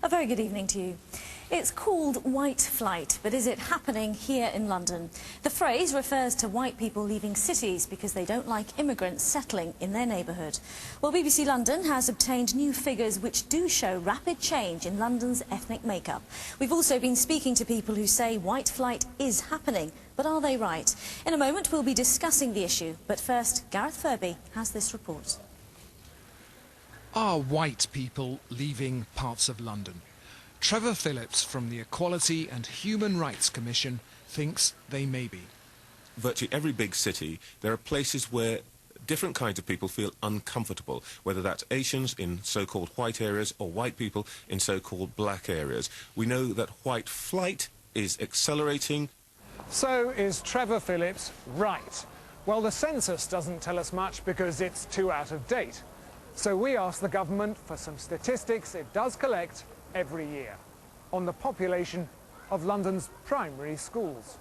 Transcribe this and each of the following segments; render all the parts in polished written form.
A very good evening to you. It's called white flight, but is it happening here in London? The phrase refers to white people leaving cities because they don't like immigrants settling in their neighbourhood. Well, BBC London has obtained new figures which do show rapid change in London's ethnic makeup. We've also been speaking to people who say white flight is happening, but are they right? In a moment we'll be discussing the issue, but first Gareth Furby has this report. Are white people leaving parts of London? Trevor Phillips from the Equality and Human Rights Commission thinks they may be. Virtually every big city, there are places where different kinds of people feel uncomfortable, whether that's Asians in so-called white areas or white people in so-called black areas. We know that white flight is accelerating. So is Trevor Phillips right? Well, the census doesn't tell us much because it's too out of date. So we asked the government for some statistics it does collect every year on the population of London's primary schools.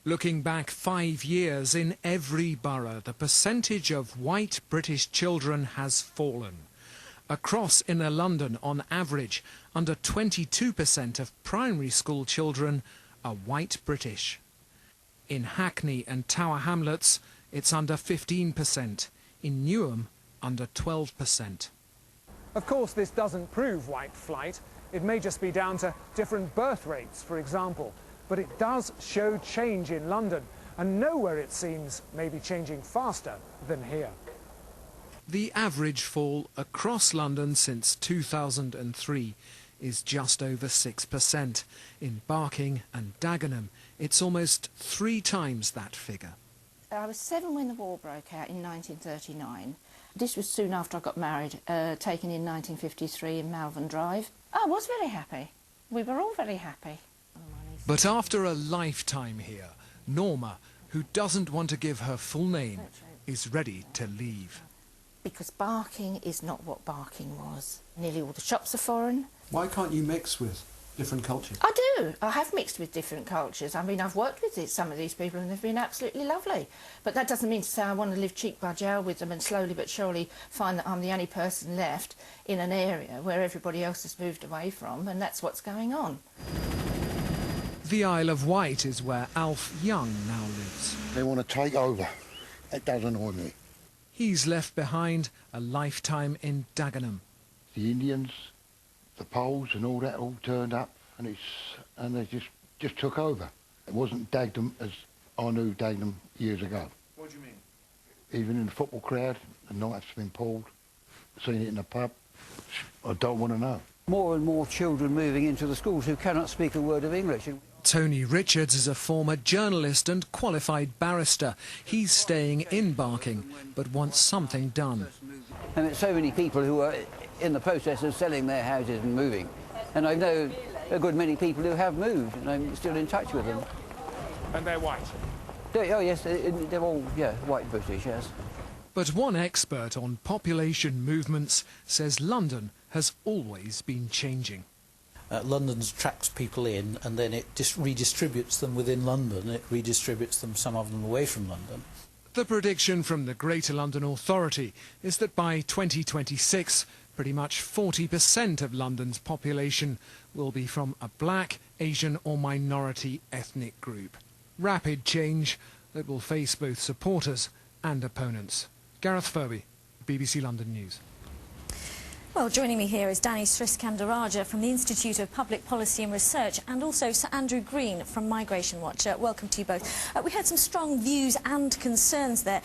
Looking back 5 years, in every borough, the percentage of white British children has fallen. Across inner London, on average, under 22% of primary school children are white British. In Hackney and Tower Hamlets, it's under 15%. In Newham, under 12%. Of course, this doesn't prove white flight. It may just be down to different birth rates, for example. But it does show change in London, and nowhere, it seems, may be changing faster than here. The average fall across London since 2003 is just over 6%. In Barking and Dagenham, it's almost 3 times that figure. I was 7 when the war broke out in 1939. This was soon after I got married, taken in 1953 in Malvern Drive. I was very happy. We were all very happy. But after a lifetime here, Norma, who doesn't want to give her full name, is ready to leave. Because Barking is not what Barking was. Nearly all the shops are foreign. Why can't you mix with different cultures? I do. I have mixed with different cultures. I mean, I've worked with some of these people and they've been absolutely lovely. But that doesn't mean to say I want to live cheek by jowl with them and slowly but surely find that I'm the only person left in an area where everybody else has moved away from, and that's what's going on. The Isle of Wight is where Alf Young now lives. They want to take over. It does annoy me. He's left behind a lifetime in Dagenham. The Indians, the Poles and all that all turned up, and they just took over. It wasn't Dagenham as I knew Dagenham years ago. What do you mean? Even in the football crowd, the nights have been pulled, seen it in the pub. I don't want to know. More and more children moving into the schools who cannot speak a word of English. Tony Richards is a former journalist and qualified barrister. He's staying in Barking, but wants something done. And it's so many people who are in the process of selling their houses and moving. And I know a good many people who have moved, and I'm still in touch with them. And they're white? Oh yes, they're all, yeah, white British, yes. But one expert on population movements says London has always been changing. London attracts people in and then it just redistributes them within London. It redistributes them, some of them away from London. The prediction from the Greater London Authority is that by 2026, pretty much 40% of London's population will be from a black, Asian or minority ethnic group. Rapid change that will face both supporters and opponents. Gareth Furby, BBC London News. Well, joining me here is Danny Sriskandarajah from the Institute of Public Policy and Research, and also Sir Andrew Green from Migration Watch. Welcome to you both. We had some strong views and concerns there.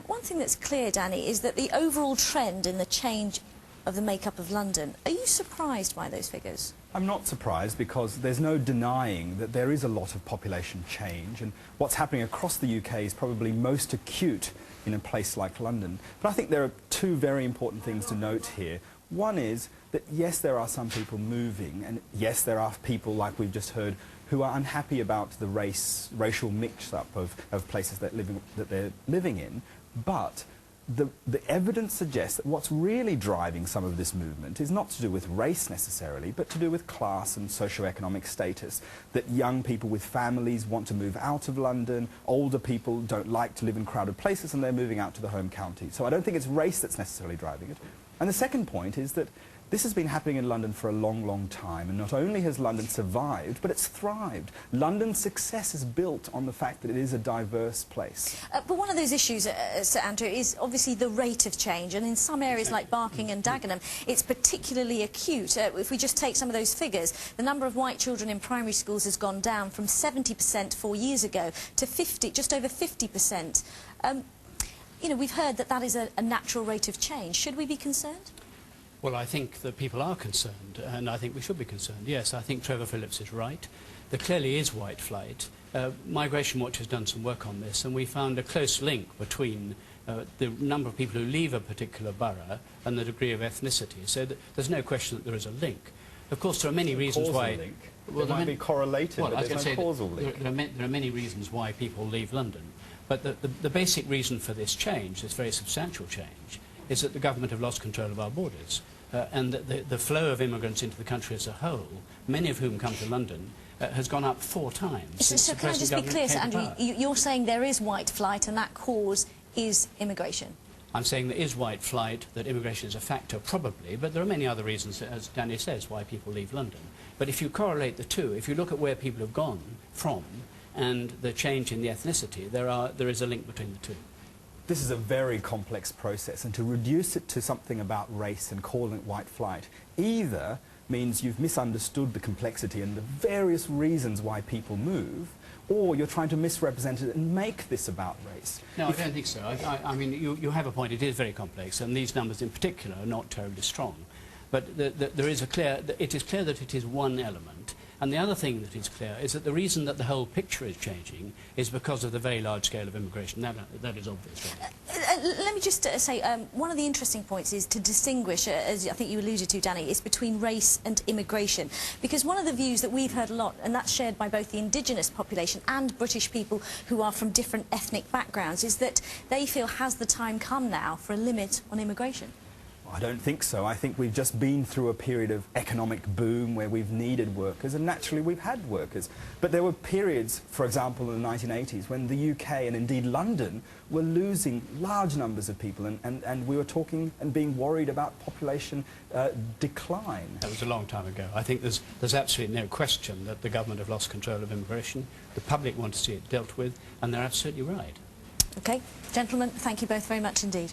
One thing that's clear, Danny, is that the overall trend in the change of the makeup of London. Are you surprised by those figures? I'm not surprised, because there's no denying that there is a lot of population change, and what's happening across the UK is probably most acute in a place like London. But I think there are 2 very important things to note here. One is that, yes, there are some people moving, and yes, there are people, like we've just heard, who are unhappy about the racial mix-up of places that they're living in, but the evidence suggests that what's really driving some of this movement is not to do with race necessarily, but to do with class and socio-economic status. That young people with families want to move out of London, older people don't like to live in crowded places, and they're moving out to the home county. So I don't think it's race that's necessarily driving it. And the second point is that This has been happening in London for a long, long time, and not only has London survived, but it's thrived. London's success is built on the fact that it is a diverse place. But one of those issues, Sir Andrew, is obviously the rate of change, and in some areas like Barking and Dagenham, it's particularly acute. If we just take some of those figures, the number of white children in primary schools has gone down from 70% 4 years ago to just over 50%. You know, we've heard that that is a natural rate of change. Should we be concerned? Well, I think that people are concerned, and I think we should be concerned. Yes, I think Trevor Phillips is right. There clearly is white flight. Migration Watch has done some work on this, and we found a close link between the number of people who leave a particular borough and the degree of ethnicity. So there's no question that there is a link. Of course, there are many reasons why... Link. Well, it might be correlated, well, but there's no causal link. There are many reasons why people leave London. But the basic reason for this change, this very substantial change, is that the government have lost control of our borders. And that the flow of immigrants into the country as a whole, many of whom come to London, has gone up 4 times. So can I just be clear, Sir Andrew, you're saying there is white flight and that cause is immigration? I'm saying there is white flight, that immigration is a factor, probably, but there are many other reasons, as Danny says, why people leave London. But if you correlate the two, if you look at where people have gone from and the change in the ethnicity, there is a link between the two. This is a very complex process, and to reduce it to something about race and calling it white flight either means you've misunderstood the complexity and the various reasons why people move, or you're trying to misrepresent it and make this about race. No, I don't think so. I mean, you have a point. It is very complex, and these numbers in particular are not terribly strong. But it is clear that it is one element. And the other thing that is clear is that the reason that the whole picture is changing is because of the very large scale of immigration. That is obvious. Let me just say, one of the interesting points is to distinguish, as I think you alluded to, Danny, is between race and immigration. Because one of the views that we've heard a lot, and that's shared by both the indigenous population and British people who are from different ethnic backgrounds, is that they feel has the time come now for a limit on immigration? I don't think so. I think we've just been through a period of economic boom where we've needed workers, and naturally we've had workers. But there were periods, for example, in the 1980s, when the UK and indeed London were losing large numbers of people, and we were talking and being worried about population decline. That was a long time ago. I think there's absolutely no question that the government have lost control of immigration. The public want to see it dealt with, and they're absolutely right. OK. Gentlemen, thank you both very much indeed.